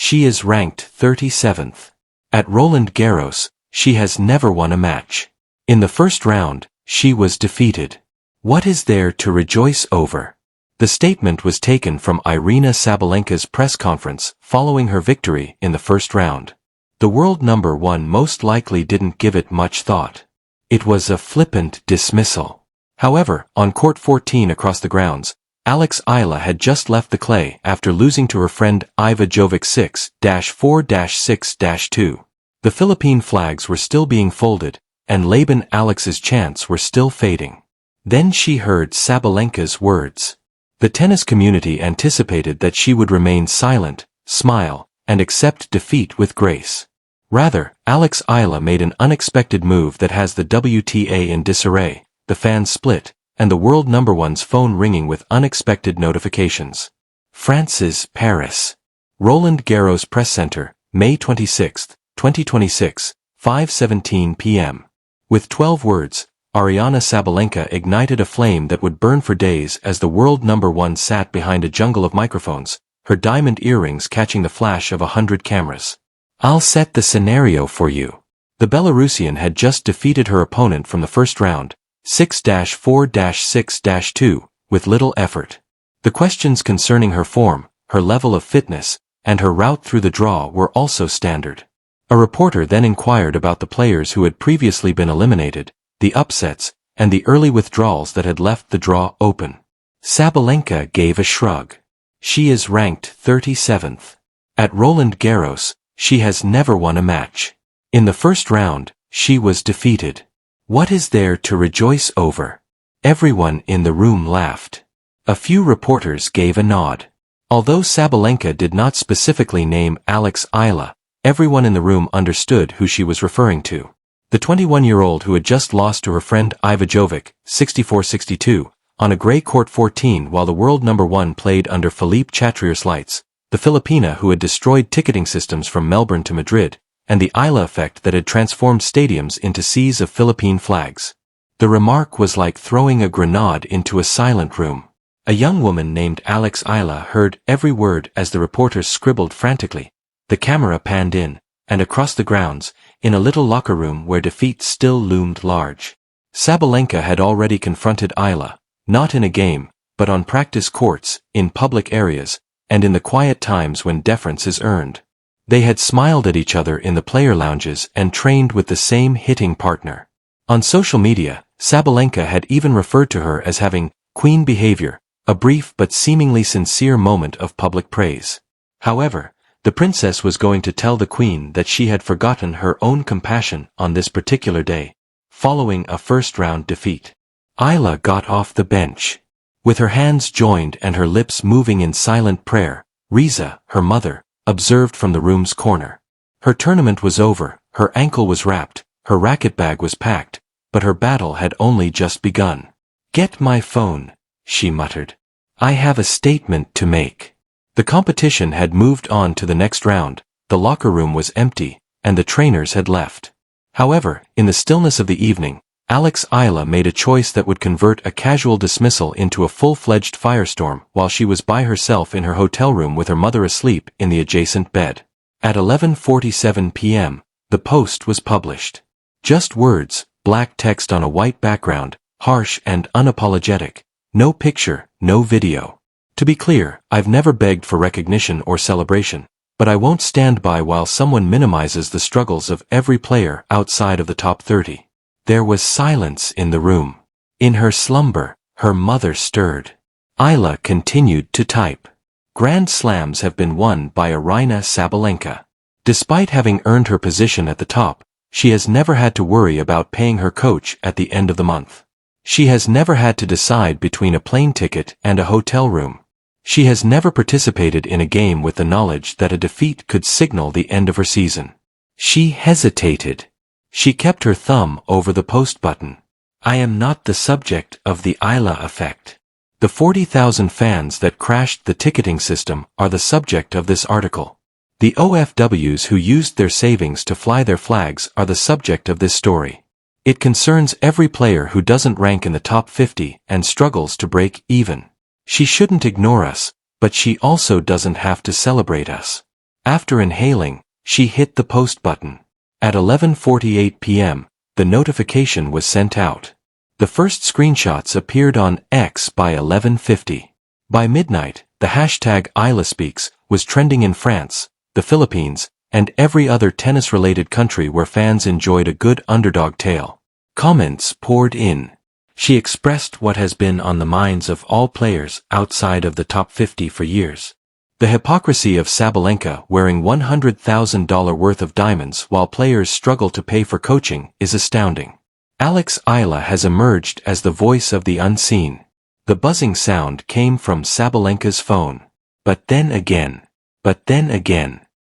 She is ranked 37th. At Roland Garros, she has never won a match. In the first round, she was defeated. What is there to rejoice over? The statement was taken from Aryna Sabalenka's press conference following her victory in the first round. The world number one most likely didn't give it much thought. It was a flippant dismissal. However, on court 14 across the grounds, Alex Eala had just left the clay after losing to her friend Iva Jovic 6-4-6-2. The Philippine flags were still being folded, and Laban Alex's chants were still fading. Then she heard Sabalenka's words. The tennis community anticipated that she would remain silent, smile, and accept defeat with grace. Rather, Alex Eala made an unexpected move that has the WTA in disarray, the fans split, and the world number one's phone ringing with unexpected notifications. France's Paris. Roland Garros Press Center, May 26, 2026, 5:17 p.m. With 12 words, Aryna Sabalenka ignited a flame that would burn for days as the world number one sat behind a jungle of microphones, her diamond earrings catching the flash of 100 cameras. I'll set the scenario for you. The Belarusian had just defeated her opponent from the first round, 6-4-6-2, with little effort. The questions concerning her form, her level of fitness, and her route through the draw were also standard. A reporter then inquired about the players who had previously been eliminated, the upsets, and the early withdrawals that had left the draw open. Sabalenka gave a shrug. She is ranked 37th. At Roland Garros, she has never won a match. In the first round, she was defeated. What is there to rejoice over? Everyone in the room laughed. A few reporters gave a nod. Although Sabalenka did not specifically name Alex Eala, everyone in the room understood who she was referring to. The 21-year-old who had just lost to her friend Iva Jovic, 64-62, on a gray court 14 while the world number one played under Philippe Chatrier's lights, the Filipino who had destroyed ticketing systems from Melbourne to Madrid, and the Eala effect that had transformed stadiums into seas of Philippine flags. The remark was like throwing a grenade into a silent room. A young woman named Alex Eala heard every word as the reporters scribbled frantically. The camera panned in, and across the grounds, in a little locker room where defeat still loomed large. Sabalenka had already confronted Eala, not in a game, but on practice courts, in public areas, and in the quiet times when deference is earned. They had smiled at each other in the player lounges and trained with the same hitting partner. On social media, Sabalenka had even referred to her as having queen behavior, a brief but seemingly sincere moment of public praise. However, the princess was going to tell the queen that she had forgotten her own compassion on this particular day, following a first-round defeat. Eala got off the bench. With her hands joined and her lips moving in silent prayer, Riza, her mother, observed from the room's corner. Her tournament was over, her ankle was wrapped, her racket bag was packed, but her battle had only just begun. "Get my phone," she muttered. "I have a statement to make." The competition had moved on to the next round, the locker room was empty, and the trainers had left. However, in the stillness of the evening, Alex Eala made a choice that would convert a casual dismissal into a full-fledged firestorm while she was by herself in her hotel room with her mother asleep in the adjacent bed. At 11:47 p.m., the post was published. Just words, black text on a white background, harsh and unapologetic. No picture, no video. To be clear, I've never begged for recognition or celebration, but I won't stand by while someone minimizes the struggles of every player outside of the top 30. There was silence in the room. In her slumber, her mother stirred. Eala continued to type. Grand Slams have been won by Aryna Sabalenka. Despite having earned her position at the top, she has never had to worry about paying her coach at the end of the month. She has never had to decide between a plane ticket and a hotel room. She has never participated in a game with the knowledge that a defeat could signal the end of her season. She hesitated. She kept her thumb over the post button. I am not the subject of the Eala effect. The 40,000 fans that crashed the ticketing system are the subject of this article. The OFWs who used their savings to fly their flags are the subject of this story. It concerns every player who doesn't rank in the top 50 and struggles to break even. She shouldn't ignore us, but she also doesn't have to celebrate us. After inhaling, she hit the post button. At 11:48 p.m., the notification was sent out. The first screenshots appeared on X by 11:50. By midnight, the hashtag EalaBREAKS was trending in France, the Philippines, and every other tennis-related country where fans enjoyed a good underdog tale. Comments poured in. She expressed what has been on the minds of all players outside of the top 50 for years. The hypocrisy of Sabalenka wearing $100,000 worth of diamonds while players struggle to pay for coaching is astounding. Alex Eala has emerged as the voice of the unseen. The buzzing sound came from Sabalenka's phone. But then again.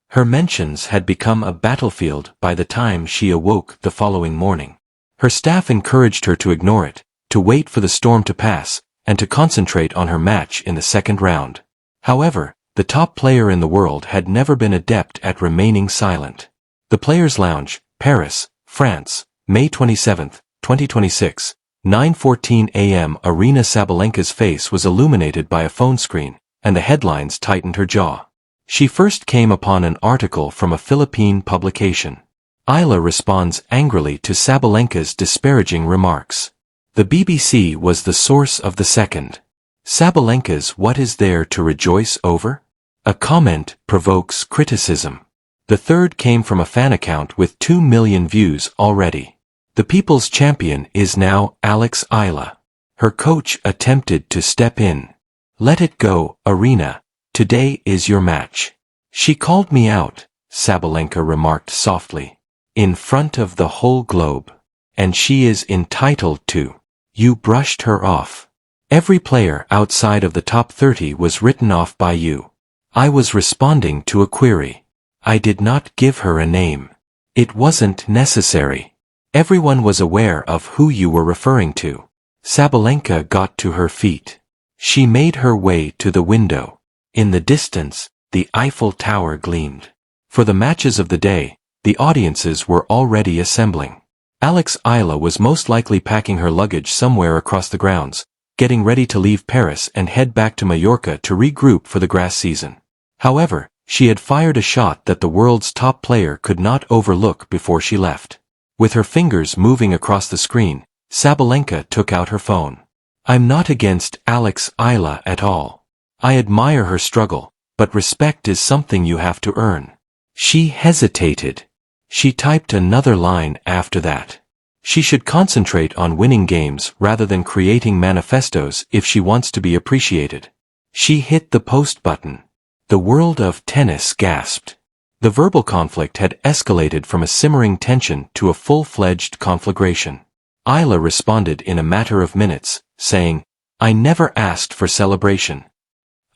Her mentions had become a battlefield by the time she awoke the following morning. Her staff encouraged her to ignore it, to wait for the storm to pass, and to concentrate on her match in the second round. However, the top player in the world had never been adept at remaining silent. The Players' Lounge, Paris, France, May 27, 2026, 9:14 a.m. Aryna Sabalenka's face was illuminated by a phone screen, and the headlines tightened her jaw. She first came upon an article from a Philippine publication. Eala responds angrily to Sabalenka's disparaging remarks. The BBC was the source of the second. Sabalenka's "What is there to rejoice over?" A comment provokes criticism. The third came from a fan account with 2 million views already. The people's champion is now Alex Eala. Her coach attempted to step in. "Let it go, Aryna. Today is your match." "She called me out," Sabalenka remarked softly. "In front of the whole globe. And she is entitled to. You brushed her off. Every player outside of the top 30 was written off by you. I was responding to a query. I did not give her a name. It wasn't necessary. Everyone was aware of who you were referring to." Sabalenka got to her feet. She made her way to the window. In the distance, the Eiffel Tower gleamed. For the matches of the day, the audiences were already assembling. Alex Eala was most likely packing her luggage somewhere across the grounds, getting ready to leave Paris and head back to Mallorca to regroup for the grass season. However, she had fired a shot that the world's top player could not overlook before she left. With her fingers moving across the screen, Sabalenka took out her phone. "I'm not against Alex Eala at all. I admire her struggle, but respect is something you have to earn." She hesitated. She typed another line after that. She should concentrate on winning games rather than creating manifestos if she wants to be appreciated. She hit the post button. The world of tennis gasped. The verbal conflict had escalated from a simmering tension to a full-fledged conflagration. Eala responded in a matter of minutes, saying, "I never asked for celebration.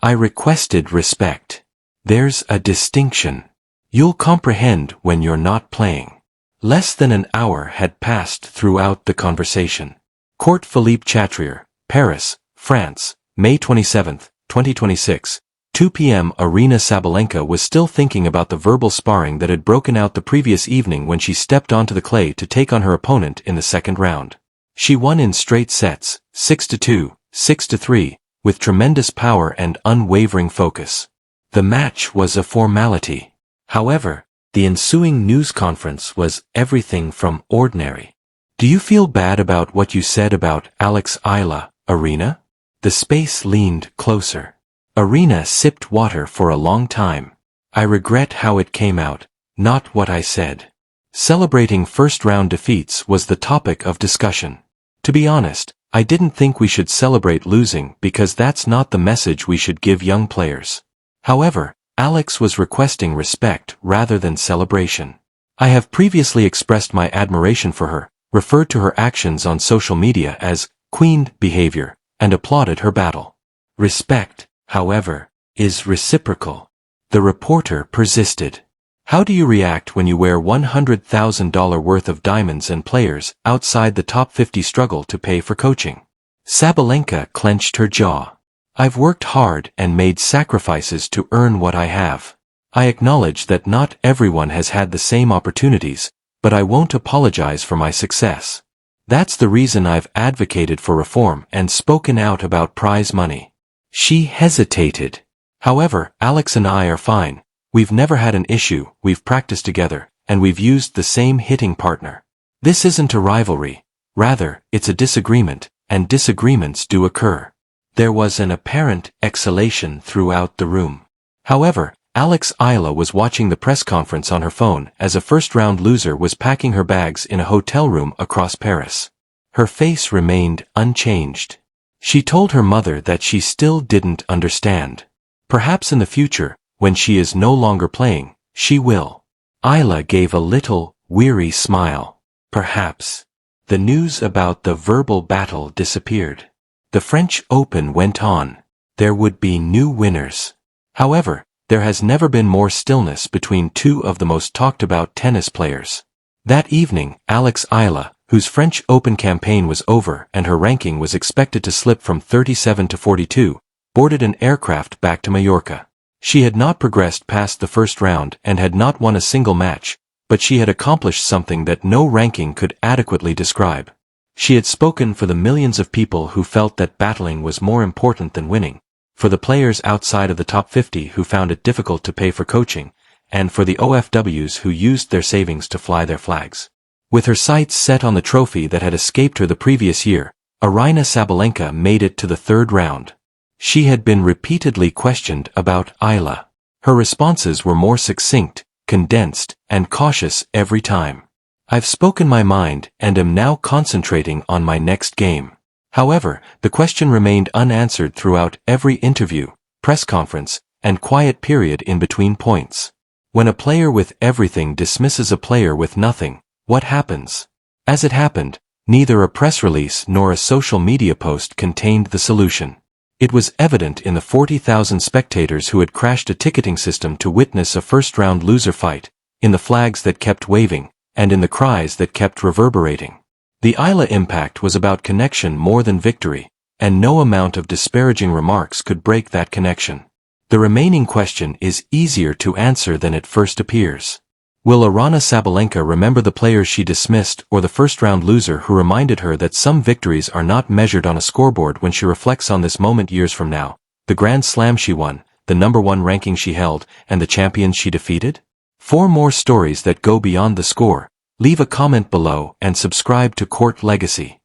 I requested respect. There's a distinction. You'll comprehend when you're not playing." Less than an hour had passed throughout the conversation. Court Philippe Chatrier, Paris, France, May 27, 2026, 2 p.m. Aryna Sabalenka was still thinking about the verbal sparring that had broken out the previous evening when she stepped onto the clay to take on her opponent in the second round. She won in straight sets, 6-2, 6-3, with tremendous power and unwavering focus. The match was a formality. However, the ensuing news conference was everything from ordinary. "Do you feel bad about what you said about Alex Eala, Aryna?" The space leaned closer. Aryna sipped water for a long time. "I regret how it came out, not what I said." Celebrating first-round defeats was the topic of discussion. "To be honest, I didn't think we should celebrate losing because that's not the message we should give young players." However, Alex was requesting respect rather than celebration. "I have previously expressed my admiration for her, referred to her actions on social media as queen behavior, and applauded her battle. Respect, however, is reciprocal." The reporter persisted. "How do you react when you wear $100,000 worth of diamonds and players outside the top 50 struggle to pay for coaching?" Sabalenka clenched her jaw. "I've worked hard and made sacrifices to earn what I have. I acknowledge that not everyone has had the same opportunities, but I won't apologize for my success. That's the reason I've advocated for reform and spoken out about prize money." She hesitated. "However, Alex and I are fine. We've never had an issue, we've practiced together, and we've used the same hitting partner. This isn't a rivalry. Rather, it's a disagreement, and disagreements do occur. There was an apparent exhalation throughout the room. However, Alex Eala was watching the press conference on her phone as a first-round loser was packing her bags in a hotel room across Paris. Her face remained unchanged. She told her mother that she still didn't understand. Perhaps in the future, when she is no longer playing, she will. Eala gave a little, weary smile. Perhaps. The news about the verbal battle disappeared. The French Open went on. There would be new winners. However, there has never been more stillness between two of the most talked-about tennis players. That evening, Alex Eala, whose French Open campaign was over and her ranking was expected to slip from 37 to 42, boarded an aircraft back to Mallorca. She had not progressed past the first round and had not won a single match, but she had accomplished something that no ranking could adequately describe. She had spoken for the millions of people who felt that battling was more important than winning, for the players outside of the top 50 who found it difficult to pay for coaching, and for the OFWs who used their savings to fly their flags. With her sights set on the trophy that had escaped her the previous year, Aryna Sabalenka made it to the third round. She had been repeatedly questioned about Eala. Her responses were more succinct, condensed, and cautious every time. I've spoken my mind and am now concentrating on my next game. However, the question remained unanswered throughout every interview, press conference, and quiet period in between points. When a player with everything dismisses a player with nothing, what happens? As it happened, neither a press release nor a social media post contained the solution. It was evident in the 40,000 spectators who had crashed a ticketing system to witness a first-round loser fight, in the flags that kept waving, and in the cries that kept reverberating. The Eala impact was about connection more than victory, and no amount of disparaging remarks could break that connection. The remaining question is easier to answer than it first appears. Will Aryna Sabalenka remember the players she dismissed or the first-round loser who reminded her that some victories are not measured on a scoreboard when she reflects on this moment years from now, the Grand Slam she won, the #1 ranking she held, and the champions she defeated? For more stories that go beyond the score, leave a comment below and subscribe to Court Legacy.